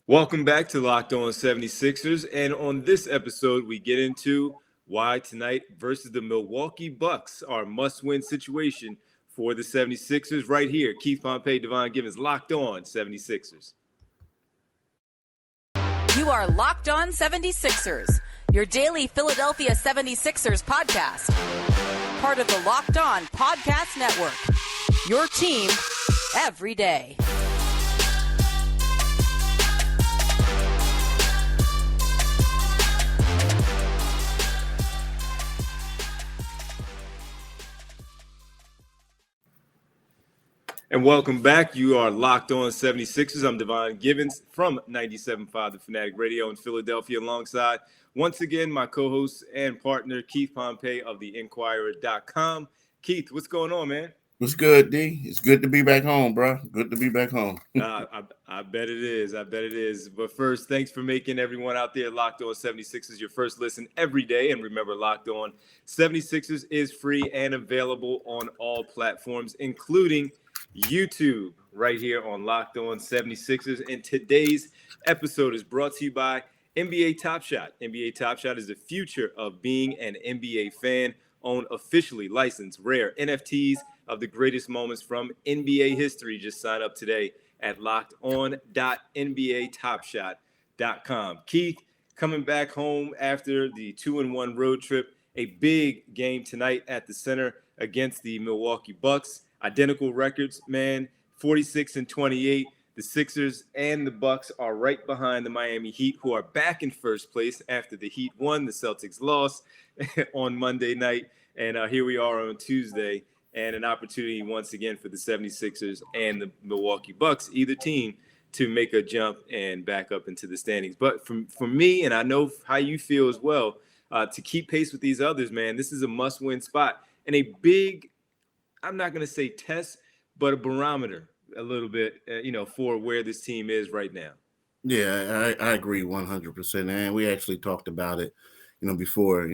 Welcome back to Locked On 76ers. And on this episode, we get into why tonight versus the Milwaukee Bucks are a must-win situation for the 76ers right here. Keith Pompey, Devon Givens, Locked On 76ers. You are Locked On 76ers, your daily Philadelphia 76ers podcast. Part of the Locked On Podcast Network, your team every day. And welcome back. You are Locked On 76ers. I'm Devon Givens from 97.5 The Fanatic Radio in Philadelphia, alongside, once again, my co-host and partner, Keith Pompey of theinquirer.com. Keith, what's going on, man? What's good, D? It's good to be back home, bro. Good to be back home. I bet it is. I bet it is. But first, thanks for making everyone out there Locked On 76ers your first listen every day. And remember, Locked On 76ers is free and available on all platforms, including YouTube, right here on Locked On 76ers. And today's episode is brought to you by NBA Top Shot. NBA Top Shot is the future of being an NBA fan. Own officially licensed rare NFTs of the greatest moments from NBA history. Just sign up today at lockedon.nbatopshot.com. Keith, coming back home after the 2-1 road trip, a big game tonight at the center against the Milwaukee Bucks. Identical records, man, 46-28. The Sixers and the Bucks are right behind the Miami Heat, who are back in first place after the Heat won. The Celtics lost on Monday night. And here we are on Tuesday, and an opportunity once again for the 76ers and the Milwaukee Bucks, either team, to make a jump and back up into the standings. But for me, and I know how you feel as well, to keep pace with these others, man, this is a must-win spot and a big, I'm not going to say test, but a barometer a little bit, for where this team is right now. Yeah, I agree 100%. And we actually talked about it, before.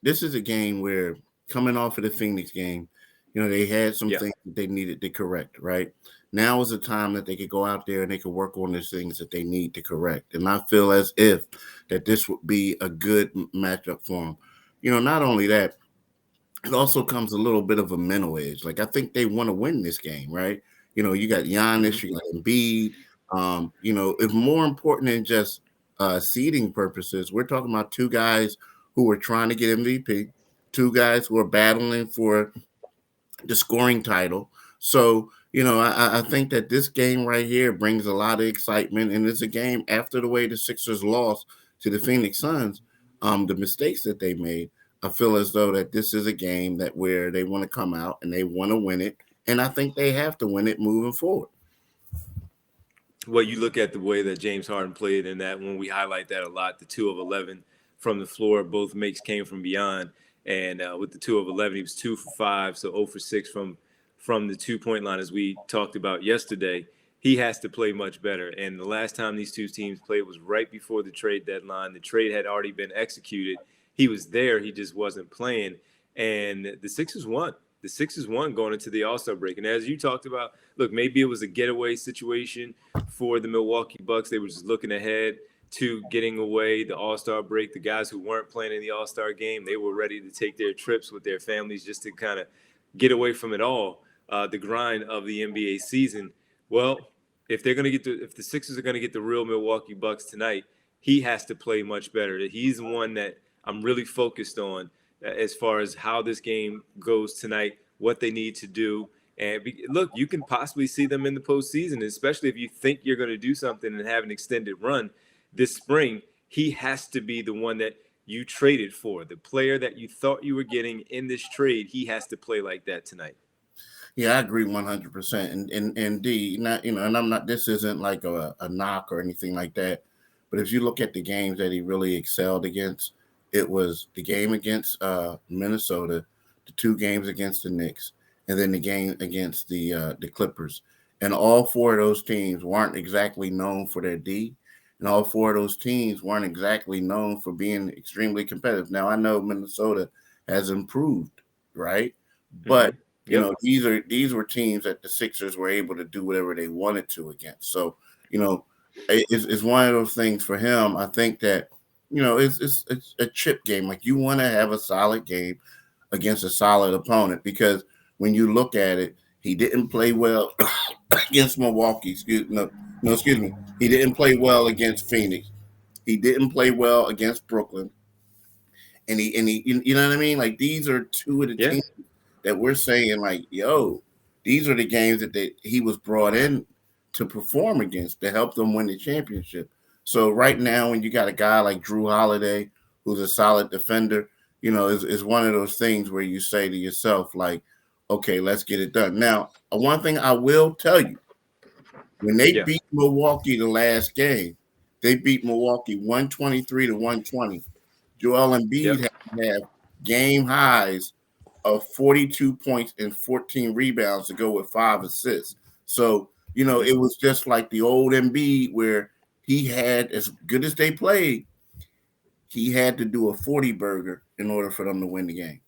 This is a game where, coming off of the Phoenix game, they had some things that they needed to correct, right? Now is the time that they could go out there and they could work on those things that they need to correct. And I feel as if that this would be a good matchup for them. Not only that, it also comes a little bit of a mental edge. Like, I think they want to win this game, right? You got Giannis, you got Embiid. If more important than just seeding purposes, we're talking about two guys who are trying to get MVP, two guys who are battling for the scoring title. So, I think that this game right here brings a lot of excitement, and it's a game after the way the Sixers lost to the Phoenix Suns, the mistakes that they made. I feel as though that this is a game that where they want to come out and they want to win it, and I think they have to win it moving forward. Well, you look at the way that James Harden played, and that when we highlight that a lot, the 2 of 11 from the floor, both makes came from beyond. And with the 2 of 11, he was 2 for 5, so 0 for 6 from the 2-point line, as we talked about yesterday. He has to play much better. And the last time these two teams played was right before the trade deadline. The trade had already been executed. He was there. He just wasn't playing. And the Sixers won. The Sixers won going into the All-Star break. And as you talked about, look, maybe it was a getaway situation for the Milwaukee Bucks. They were just looking ahead to getting away the All-Star break. The guys who weren't playing in the All-Star game, they were ready to take their trips with their families just to kind of get away from it all, the grind of the NBA season. Well, if the Sixers are going to get the real Milwaukee Bucks tonight, he has to play much better. He's the one that I'm really focused on as far as how this game goes tonight, what they need to do. And look, you can possibly see them in the postseason, especially if you think you're going to do something and have an extended run this spring. He has to be the one that you traded for, the player that you thought you were getting in this trade. He has to play like that tonight. Yeah, I agree 100%. And D, not and I'm not. This isn't like a knock or anything like that. But if you look at the games that he really excelled against, it was the game against Minnesota, the 2 games against the Knicks, and then the game against the Clippers. And all 4 of those teams weren't exactly known for their D, and all 4 of those teams weren't exactly known for being extremely competitive. Now, I know Minnesota has improved, right? But these were teams that the Sixers were able to do whatever they wanted to against. So, it's one of those things for him. I think that, it's a chip game. Like, you want to have a solid game against a solid opponent, because when you look at it, he didn't play well against Milwaukee. Excuse me. He didn't play well against Phoenix. He didn't play well against Brooklyn. And he, you know what I mean? Like, these are two of the Yeah. teams that we're saying, like, yo, these are the games that he was brought in to perform against, to help them win the championship. So right now, when you got a guy like Drew Holiday, who's a solid defender, is one of those things where you say to yourself, like, okay, let's get it done. Now, one thing I will tell you, when they Yeah. beat Milwaukee the last game, they beat Milwaukee 123-120. Joel Embiid Yep. had to have game highs of 42 points and 14 rebounds to go with 5 assists. So, it was just like the old Embiid, where he had, as good as they played, he had to do a 40 burger in order for them to win the game.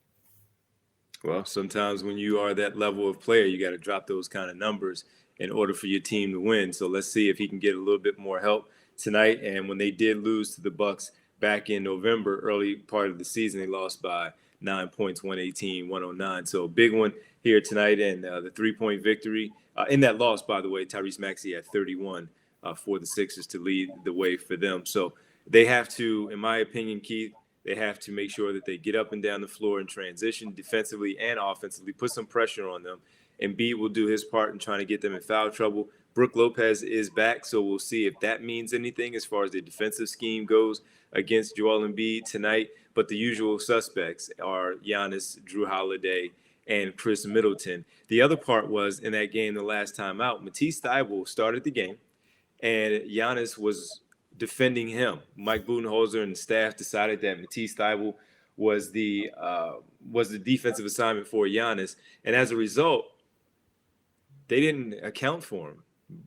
Well, sometimes when you are that level of player, you got to drop those kind of numbers in order for your team to win. So let's see if he can get a little bit more help tonight. And when they did lose to the Bucks back in November, early part of the season, they lost by 9 points, 118-109. So a big one here tonight, and the 3-point victory. In that loss, by the way, Tyrese Maxey had 31 for the Sixers to lead the way for them. So they have to, in my opinion, Keith, they have to make sure that they get up and down the floor and transition defensively and offensively, put some pressure on them. Embiid will do his part in trying to get them in foul trouble. Brook Lopez is back, so we'll see if that means anything as far as the defensive scheme goes against Joel Embiid tonight. But the usual suspects are Giannis, Drew Holiday, and Chris Middleton. The other part was, in that game the last time out, Matisse Thybulle started the game, and Giannis was defending him. Mike Budenholzer and the staff decided that Matisse Thybulle was the defensive assignment for Giannis, and as a result, they didn't account for him.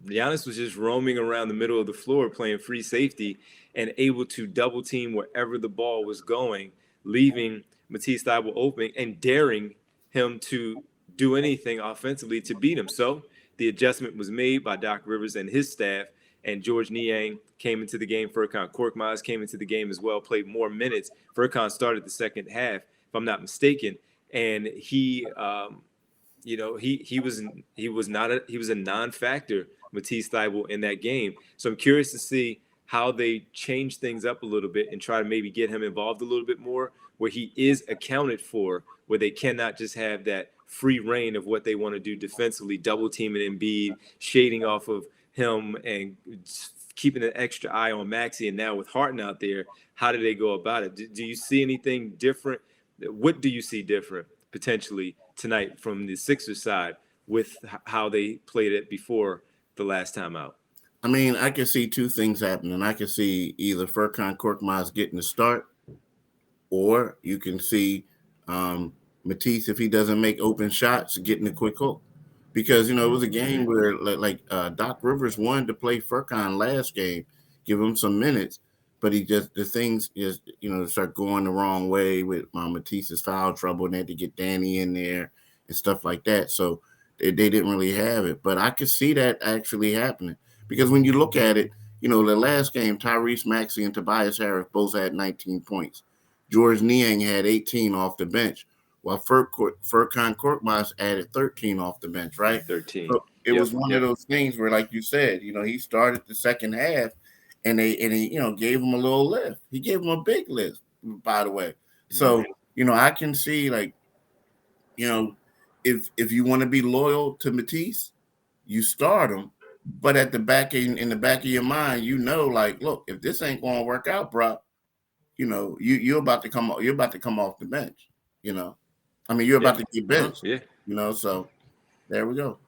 Giannis was just roaming around the middle of the floor playing free safety and able to double team wherever the ball was going, leaving Matisse Thybulle open and daring him to do anything offensively to beat him. So the adjustment was made by Doc Rivers and his staff, and George Niang came into the game. Furkan Korkmaz came into the game as well, played more minutes. Furkan started the second half, if I'm not mistaken, and he was a non-factor, Matisse Thybulle, in that game. So I'm curious to see how they change things up a little bit and try to maybe get him involved a little bit more, where he is accounted for, where they cannot just have that free reign of what they want to do defensively, double teaming Embiid, shading off of him, and keeping an extra eye on Maxey. And now with Harden out there, how do they go about it? Do you see anything different? What do you see different potentially tonight from the Sixers side with how they played it before the last time out? I mean, I can see two things happening. I can see either Furkan Korkmaz getting the start, or you can see Matisse, if he doesn't make open shots, getting a quick hook. Because, it was a game where, Doc Rivers wanted to play Furkan last game, give him some minutes, but the things just, start going the wrong way with Matisse's foul trouble, and they had to get Danny in there and stuff like that. So they didn't really have it. But I could see that actually happening, because when you look at it, the last game, Tyrese Maxey and Tobias Harris both had 19 points. George Niang had 18 off the bench, while Furkan Korkmaz added 13 off the bench, right? 13. So it was one of those things where, like you said, he started the second half, and he gave him a little lift. He gave him a big lift, by the way. So, I can see, if you want to be loyal to Matisse, you start him. But in the back of your mind, look, if this ain't going to work out, bro, you're about to come off the bench, you're about to get benched, so there we go.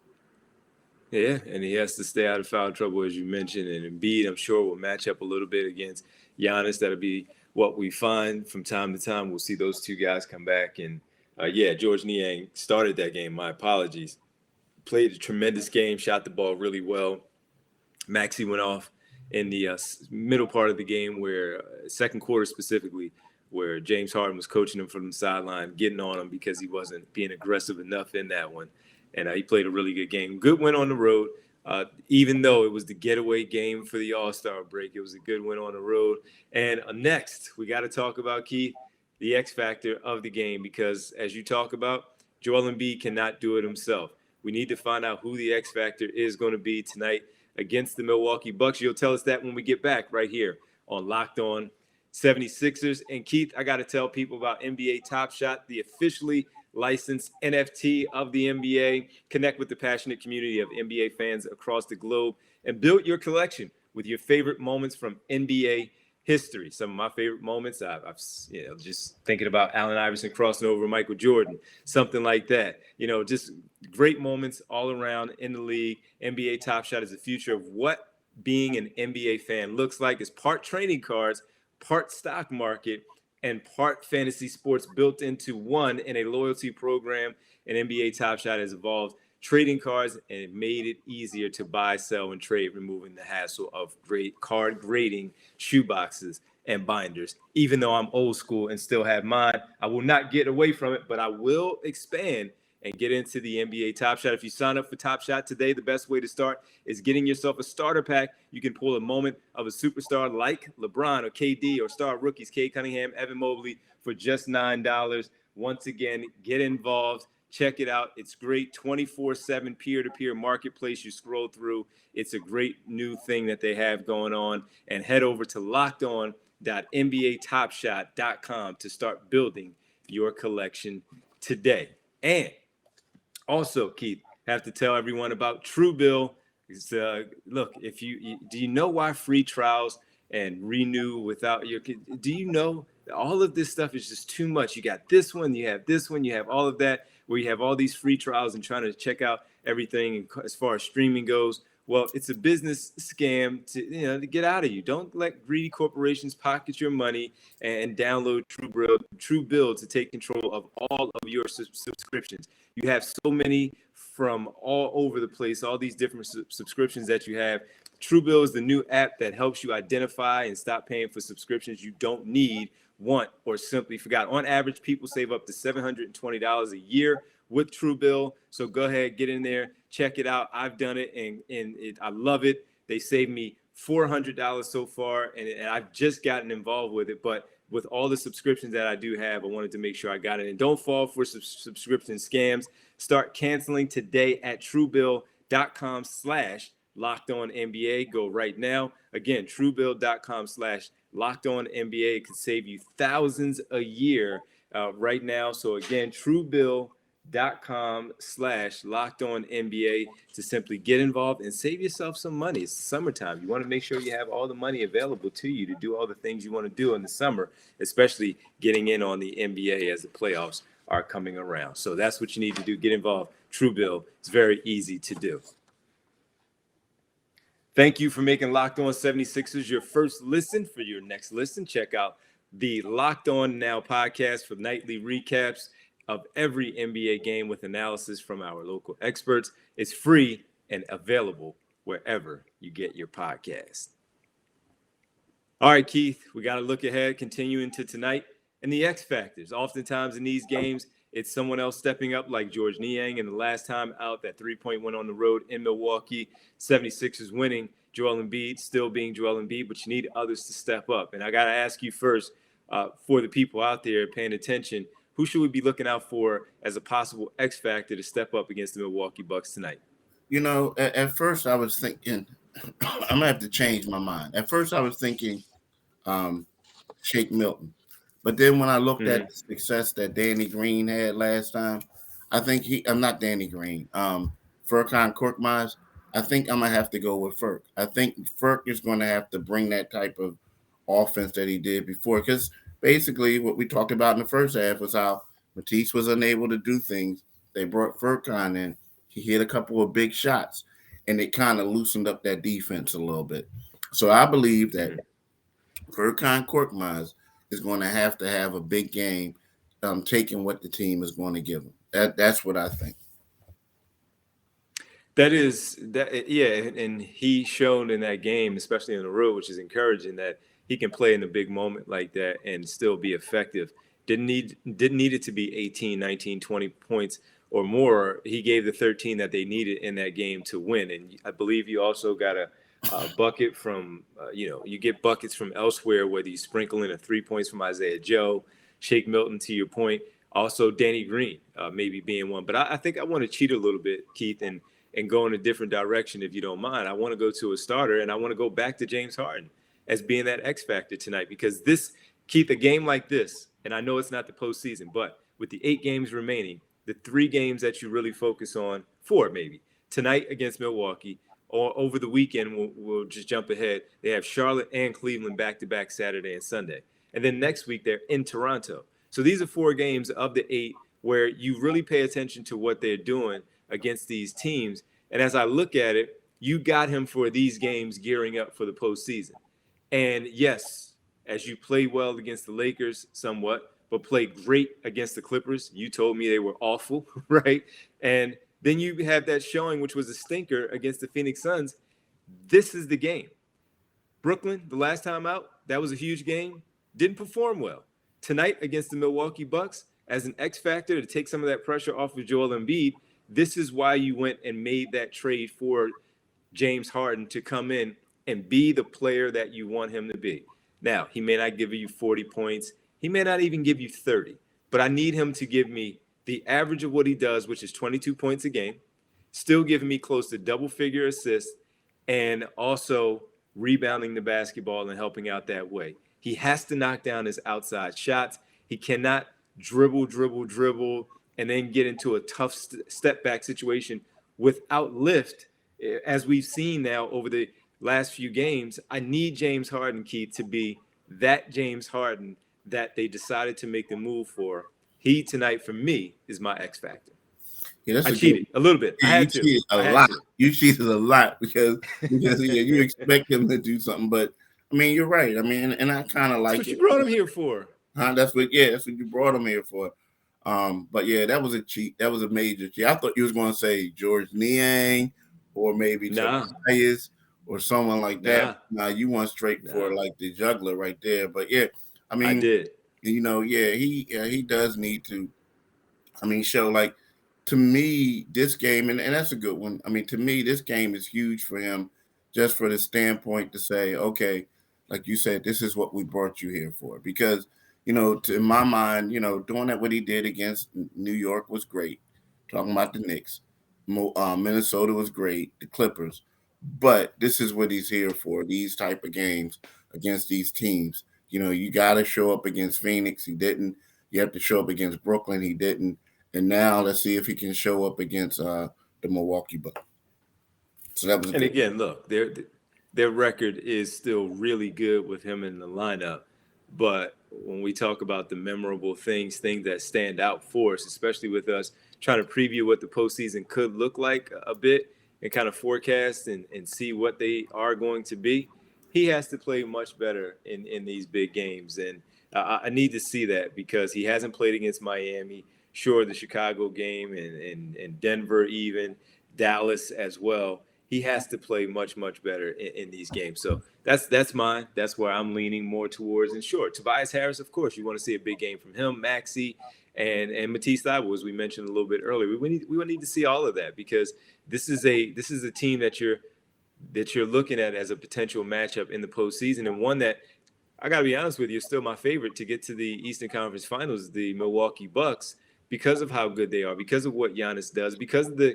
Yeah, and he has to stay out of foul trouble, as you mentioned. And Embiid, I'm sure, will match up a little bit against Giannis. That'll be what we find from time to time. We'll see those two guys come back. And, George Niang started that game. My apologies. Played a tremendous game, shot the ball really well. Maxey went off in the middle part of the game, where second quarter specifically, where James Harden was coaching him from the sideline, getting on him because he wasn't being aggressive enough in that one. And he played a really good game. Good win on the road. even though it was the getaway game for the All-Star break. It was a good win on the road. And next, we got to talk about, Keith, the X factor of the game, because as you talk about, Joel Embiid cannot do it himself. We need to find out who the X factor is going to be tonight against the Milwaukee Bucks. You'll tell us that when we get back right here on Locked On 76ers. And Keith, I got to tell people about NBA Top Shot, the officially licensed NFT of the NBA. Connect with the passionate community of NBA fans across the globe and build your collection with your favorite moments from NBA history. Some of my favorite moments, I've just thinking about Allen Iverson crossing over Michael Jordan, something like that. Just great moments all around in the league. NBA Top Shot is the future of what being an NBA fan looks like. It's part trading cards, part stock market, and part fantasy sports built into one in a loyalty program. And NBA Top Shot has evolved trading cards and it made it easier to buy, sell, and trade, removing the hassle of great card grading, shoeboxes, and binders. Even though I'm old school and still have mine, I will not get away from it, but I will expand and get into the NBA Top Shot. If you sign up for Top Shot today, the best way to start is getting yourself a starter pack. You can pull a moment of a superstar like LeBron or KD, or star rookies Cade Cunningham, Evan Mobley, for just $9. Once again, get involved. Check it out. It's great. 24/7 peer-to-peer marketplace you scroll through. It's a great new thing that they have going on. And head over to lockedon.nbatopshot.com to start building your collection today. And also, Keith, have to tell everyone about Truebill. Look, do you know why free trials and renew without your kid? Do you know all of this stuff is just too much? You got this one, you have this one, you have all of that, where you have all these free trials and trying to check out everything as far as streaming goes. Well, it's a business scam to get out of you. Don't let greedy corporations pocket your money, and download Truebill to take control of all of your subscriptions. You have so many from all over the place, all these different subscriptions that you have. Truebill is the new app that helps you identify and stop paying for subscriptions you don't need, want, or simply forgot. On average, people save up to $720 a year with Truebill. So go ahead, get in there, check it out. I've done it, and I love it. They saved me $400 so far, and I've just gotten involved with it. But with all the subscriptions that I do have, I wanted to make sure I got it. And don't fall for subscription scams. Start canceling today at Truebill.com/LockedOnNBA. Go right now. Again, Truebill.com/LockedOnNBA. It could save you thousands a year right now. So again, Truebill.com/LockedOnNBA to simply get involved and save yourself some money. It's summertime. You want to make sure you have all the money available to you to do all the things you want to do in the summer, especially getting in on the NBA as the playoffs are coming around. So that's what you need to do. Get involved. Truebill. It's very easy to do. Thank you for making Locked On 76ers your first listen. For your next listen, check out the Locked On Now podcast for nightly recaps of every NBA game with analysis from our local experts. It's free and available wherever you get your podcast. All right, Keith, we got to look ahead, continuing to tonight, and the X factors. Oftentimes in these games, it's someone else stepping up, like George Niang, and the last time out, that three-point win on the road in Milwaukee, 76ers winning, Joel Embiid still being Joel Embiid, but you need others to step up. And I got to ask you first, for the people out there paying attention, who should we be looking out for as a possible X factor to step up against the Milwaukee Bucks tonight? At first I was thinking, I'm going to have to change my mind. At first I was thinking Shake Milton. But then when I looked at the success that Danny Green had last time, I think I'm not Danny Green. Furkan Korkmaz, I think I'm going to have to go with Furk. I think Furk is going to have to bring that type of offense that he did before, because basically what we talked about in the first half was how Matisse was unable to do things. They brought Furkan in. He hit a couple of big shots, and it kind of loosened up that defense a little bit. So I believe that Furkan Korkmaz is going to have a big game, taking what the team is going to give him. That's what I think. And he shown in that game, especially in the road, which is encouraging, that he can play in a big moment like that and still be effective. Didn't need it to be 18, 19, 20 points or more, he gave the 13 that they needed in that game to win. And I believe you also got a bucket from, you get buckets from elsewhere, whether you sprinkle in 3 points from Isaiah Joe, Shake Milton, to your point, also Danny Green maybe being one. But I think I want to cheat a little bit, Keith, and go in a different direction, if you don't mind. I want to go to a starter, and I want to go back to James Harden as being that X factor tonight, because this, Keith, a game like this, and I know it's not the postseason, but with the 8 games remaining, the 3 games that you really focus on, 4 maybe, tonight against Milwaukee, or over the weekend, we'll just jump ahead. They have Charlotte and Cleveland back-to-back Saturday and Sunday. And then next week, they're in Toronto. So these are 4 games of the 8 where you really pay attention to what they're doing against these teams. And as I look at it, you got him for these games gearing up for the postseason. And yes, as you play well against the Lakers somewhat, but play great against the Clippers. You told me they were awful, right? And then you have that showing, which was a stinker against the Phoenix Suns. This is the game. Brooklyn, the last time out, that was a huge game. Didn't perform well. Tonight against the Milwaukee Bucks, as an X factor to take some of that pressure off of Joel Embiid, this is why you went and made that trade for James Harden to come in and be the player that you want him to be. Now, he may not give you 40 points. He may not even give you 30, but I need him to give me the average of what he does, which is 22 points a game, still giving me close to double-figure assists, and also rebounding the basketball and helping out that way. He has to knock down his outside shots. He cannot dribble, and then get into a tough step-back situation without lift, as we've seen now over the last few games. I need James Harden, Keith, to be that James Harden that they decided to make the move for. He tonight, for me, is my X factor. Yeah, I cheated a little bit. Yeah, cheated a lot. You cheated a lot because you expect him to do something. But I mean, you're right. I mean, and I kind of like that's what you brought him here for. That's what you brought him here for. But yeah, that was a cheat. That was a major cheat. I thought you was going to say George Niang or maybe Tyrese or someone like that. Nah, you went straight for like the juggler right there. But yeah, I mean, I did. He does need to. I mean, show like, to me, this game, and that's a good one. I mean, to me, this game is huge for him, just for the standpoint to say, okay, like you said, this is what we brought you here for. Because, in my mind, doing that what he did against New York was great. Talking about the Knicks, Minnesota was great, the Clippers. But this is what he's here for, these type of games against these teams. You got to show up against Phoenix. He didn't. You have to show up against Brooklyn. He didn't. And now let's see if he can show up against the Milwaukee Bucks. So that was. And again, look, their record is still really good with him in the lineup. But when we talk about the memorable things that stand out for us, especially with us trying to preview what the postseason could look like a bit and kind of forecast and see what they are going to be, he has to play much better in these big games. And I need to see that, because he hasn't played against Miami. Sure, the Chicago game and Denver, even Dallas as well. He has to play much better in these games. So that's mine. That's where I'm leaning more towards. And sure, Tobias Harris, of course, you want to see a big game from him, Maxey, and Matisse Thybulle, as we mentioned a little bit earlier. We need to see all of that, because this is a team that you're looking at as a potential matchup in the postseason, and one that, I got to be honest with you, is still my favorite to get to the Eastern Conference Finals, the Milwaukee Bucks, because of how good they are, because of what Giannis does, because of the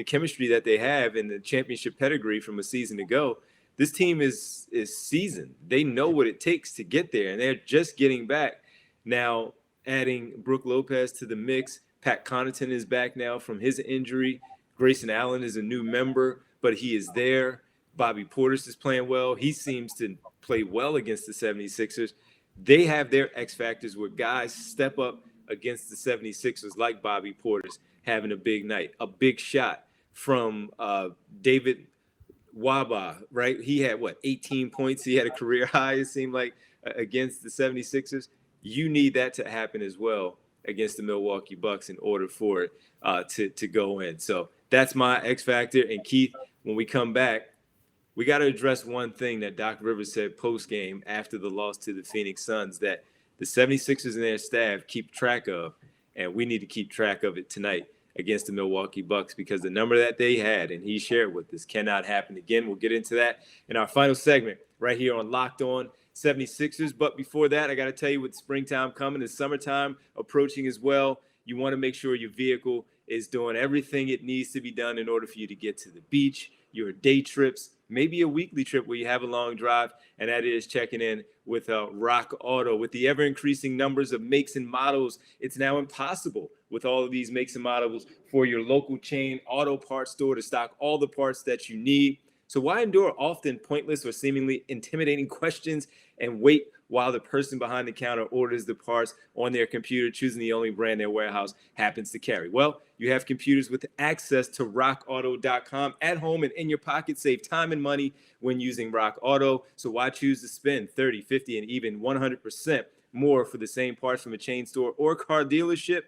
chemistry that they have and the championship pedigree from a season ago. This team is seasoned. They know what it takes to get there, and they're just getting back. Now, adding Brook Lopez to the mix, Pat Connaughton is back now from his injury. Grayson Allen is a new member, but he is there. Bobby Portis is playing well. He seems to play well against the 76ers. They have their X factors where guys step up against the 76ers, like Bobby Portis having a big night, a big shot from David Waba, right? He had 18 points. He had a career high, it seemed like, against the 76ers. You need that to happen as well against the Milwaukee Bucks in order for it to go in. So that's my X factor. And Keith, when we come back, we got to address one thing that Doc Rivers said post-game after the loss to the Phoenix Suns that the 76ers and their staff keep track of. And we need to keep track of it tonight against the Milwaukee Bucks, because the number that they had and he shared with us cannot happen again. We'll get into that in our final segment right here on Locked On 76ers. But before that, I got to tell you, with springtime coming, the summertime approaching as well, you want to make sure your vehicle is doing everything it needs to be done in order for you to get to the beach, your day trips, maybe a weekly trip where you have a long drive, and that is checking in with Rock Auto. With the ever-increasing numbers of makes and models, it's now impossible with all of these makes and models for your local chain auto parts store to stock all the parts that you need. So why endure often pointless or seemingly intimidating questions and wait while the person behind the counter orders the parts on their computer, choosing the only brand their warehouse happens to carry? Well, you have computers with access to rockauto.com at home and in your pocket. Save time and money when using Rock Auto. So why choose to spend 30, 50, and even 100% more for the same parts from a chain store or car dealership?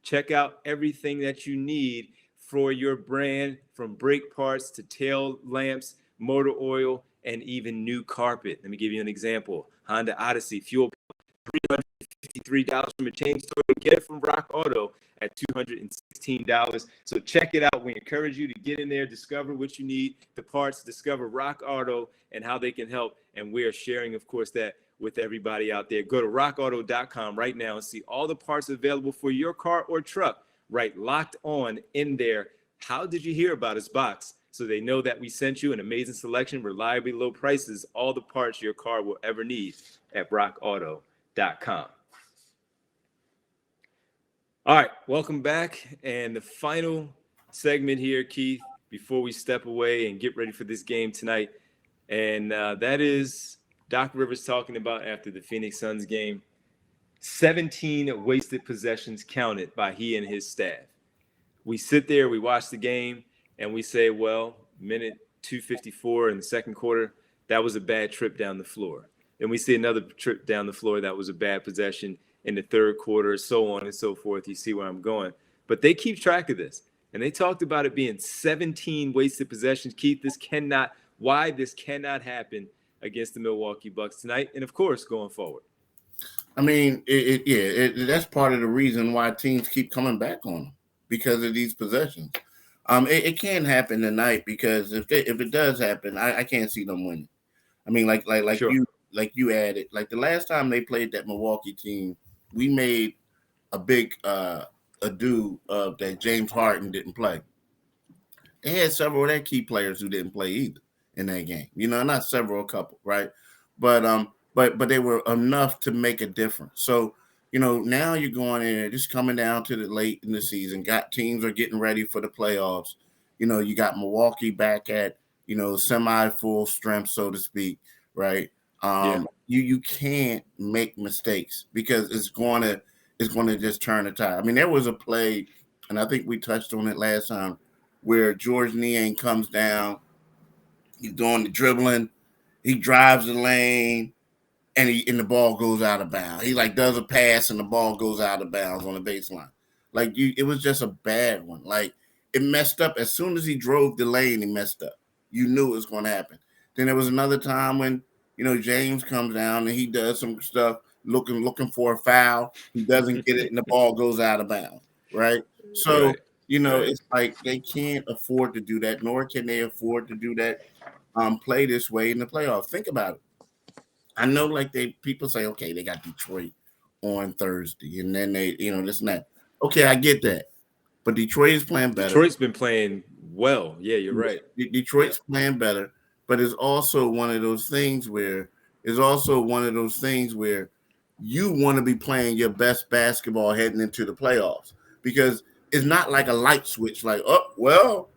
Check out everything that you need for your brand, from brake parts to tail lamps, motor oil, and even new carpet. Let me give you an example. Honda Odyssey fuel pump, $353 from a chain store. Get it from Rock Auto at $216. So check it out. We encourage you to get in there, discover what you need, the parts, discover Rock Auto and how they can help. And we are sharing, of course, that with everybody out there. Go to rockauto.com right now and see all the parts available for your car or truck. Right, Locked On in there. How did you hear about us box? So they know that we sent you an amazing selection, reliably low prices, all the parts your car will ever need at rockauto.com. All right, welcome back. And the final segment here, Keith, before we step away and get ready for this game tonight. And that is Doc Rivers talking about after the Phoenix Suns game. 17 wasted possessions counted by he and his staff. We sit there, we watch the game, and we say, well, minute 254 in the second quarter, that was a bad trip down the floor. Then we see another trip down the floor, that was a bad possession in the third quarter, so on and so forth. You see where I'm going. But they keep track of this, and they talked about it being 17 wasted possessions. Keith, why this cannot happen against the Milwaukee Bucks tonight, and of course, going forward. I mean, that's part of the reason why teams keep coming back on them, because of these possessions. It can happen tonight, because if it does happen, I can't see them winning. I mean, like sure. you added, like the last time they played that Milwaukee team, we made a big ado of that James Harden didn't play. They had several of their key players who didn't play either in that game. You know, not several, a couple, right? But they were enough to make a difference. So, you know, now you're going in, just coming down to the late in the season. Teams are getting ready for the playoffs. You know, you got Milwaukee back at, you know, semi-full strength, so to speak, right? You can't make mistakes, because it's going to just turn the tide. I mean, there was a play, and I think we touched on it last time, where George Niang comes down, he's doing the dribbling, he drives the lane, and the ball goes out of bounds. He does a pass and the ball goes out of bounds on the baseline. It was just a bad one. It messed up as soon as he drove the lane. He messed up. You knew it was going to happen. Then there was another time when, you know, James comes down and he does some stuff looking for a foul. He doesn't get it and the ball goes out of bounds. Right. So you know, it's like they can't afford to do that, nor can they afford to do that. Play this way in the playoffs. Think about it. I know, people say, okay, they got Detroit on Thursday, and then they, you know, this and that. Okay, I get that, but Detroit is playing better. Detroit's been playing well. Yeah, you're right. Detroit's playing better, but it's also one of those things where you want to be playing your best basketball heading into the playoffs, because it's not like a light switch. Like, oh well,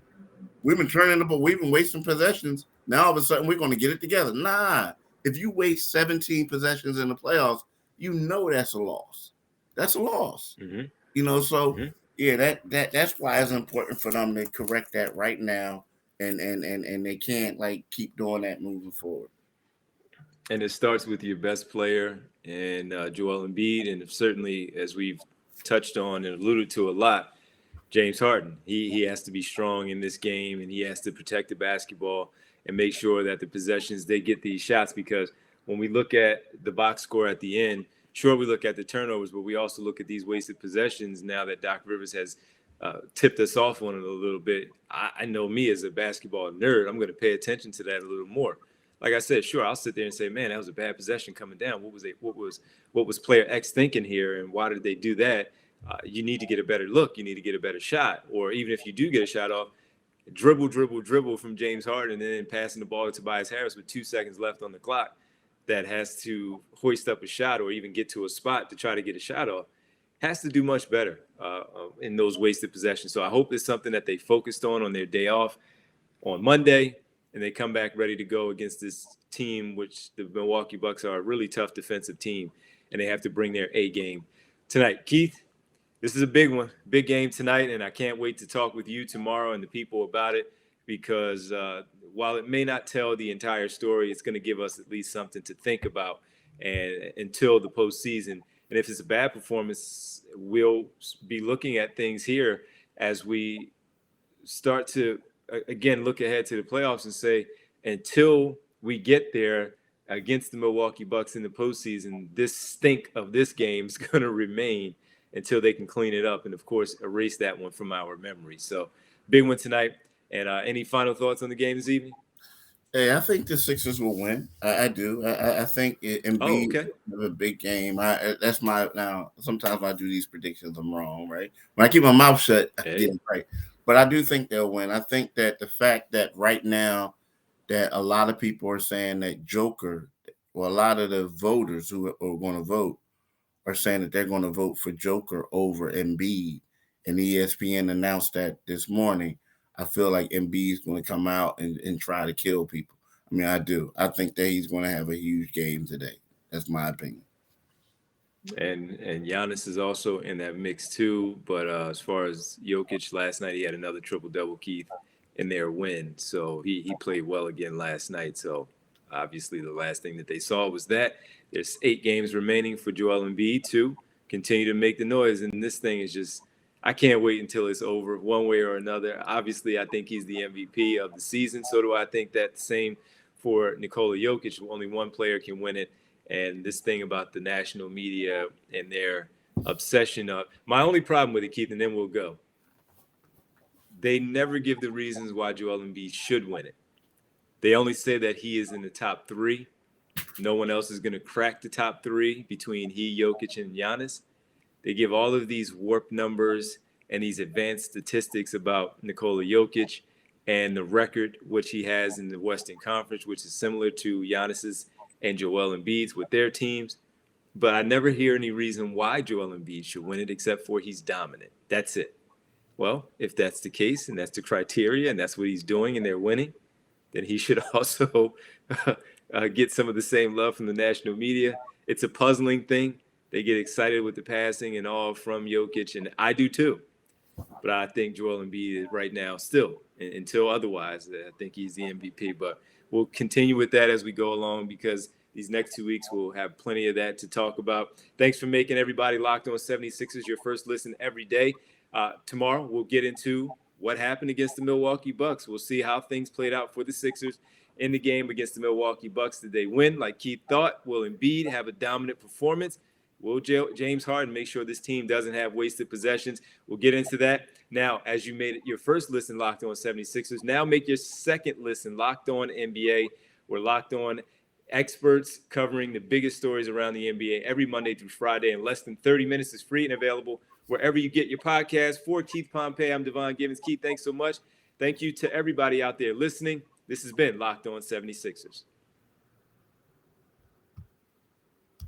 we've been wasting possessions. Now all of a sudden we're going to get it together. Nah. If you waste 17 possessions in the playoffs, you know that's a loss. That's a loss. Mm-hmm. You know, so yeah, that's why it's important for them to correct that right now, and they can't keep doing that moving forward. And it starts with your best player, and Joel Embiid, and certainly, as we've touched on and alluded to a lot, James Harden. He has to be strong in this game, and he has to protect the basketball and make sure that the possessions, they get these shots, because when we look at the box score at the end, Sure, we look at the turnovers, but we also look at these wasted possessions now that Doc Rivers has tipped us off on it a little bit. I know me as a basketball nerd, I'm going to pay attention to that a little more. Like I said, sure, I'll sit there and say, man, that was a bad possession coming down. What was player X thinking here, and why did they do that? You need to get a better look. You need to get a better shot. Or even if you do get a shot off, dribble from James Harden, and then passing the ball to Tobias Harris with 2 seconds left on the clock that has to hoist up a shot or even get to a spot to try to get a shot off, has to do much better in those wasted possessions. So I hope it's something that they focused on their day off on Monday, and they come back ready to go against this team, which the Milwaukee Bucks are a really tough defensive team, and they have to bring their A game tonight. Keith, this is a big one, big game tonight, and I can't wait to talk with you tomorrow and the people about it, because while it may not tell the entire story, it's going to give us at least something to think about and until the postseason. And if it's a bad performance, we'll be looking at things here as we start to, again, look ahead to the playoffs and say, until we get there against the Milwaukee Bucks in the postseason, this stink of this game is going to remain until they can clean it up and, of course, erase that one from our memory. So big one tonight. And any final thoughts on the game this evening? Hey, I think the Sixers will win. I do. I think Embiid have a big game. That's my now. Sometimes I do these predictions, I'm wrong, right? When I keep my mouth shut, I get it right. But I do think they'll win. I think that the fact that right now that a lot of people are saying that Joker, well, a lot of the voters who are going to vote are saying that they're going to vote for Joker over Embiid, and ESPN announced that this morning. I feel like Embiid is going to come out and try to kill people. I mean, I do. I think that he's going to have a huge game today. That's my opinion. And Giannis is also in that mix too. But as far as Jokic, last night he had another triple-double, Keith, in their win. So he played well again last night. So obviously the last thing that they saw was that. There's 8 games remaining for Joel Embiid to continue to make the noise. And this thing is just, I can't wait until it's over one way or another. Obviously, I think he's the MVP of the season. So do I think that the same for Nikola Jokic. Only one player can win it. And this thing about the national media and their obsession of – my only problem with it, Keith, and then we'll go. They never give the reasons why Joel Embiid should win it. They only say that he is in the top 3. No one else is going to crack the top 3 between he, Jokic, and Giannis. They give all of these warped numbers and these advanced statistics about Nikola Jokic and the record which he has in the Western Conference, which is similar to Giannis's and Joel Embiid's with their teams. But I never hear any reason why Joel Embiid should win it except for he's dominant. That's it. Well, if that's the case and that's the criteria and that's what he's doing and they're winning, then he should also get some of the same love from the national media. It's a puzzling thing. They get excited with the passing and all from Jokic, and I do too. But I think Joel Embiid is right now still, until otherwise, I think he's the MVP. But we'll continue with that as we go along because these next 2 weeks we'll have plenty of that to talk about. Thanks for making everybody Locked On 76ers your first listen every day. Tomorrow we'll get into what happened against the Milwaukee Bucks. We'll see how things played out for the Sixers in the game against the Milwaukee Bucks. Did they win like Keith thought? Will Embiid have a dominant performance? Will James Harden make sure this team doesn't have wasted possessions? We'll get into that. Now, as you made it your first listen, Locked On 76ers, now make your second listen, Locked On NBA. We're Locked On experts covering the biggest stories around the NBA every Monday through Friday in less than 30 minutes. It's free and available wherever you get your podcast. For Keith Pompey, I'm Devon Givens. Keith, thanks so much. Thank you to everybody out there listening. This has been Locked On 76ers.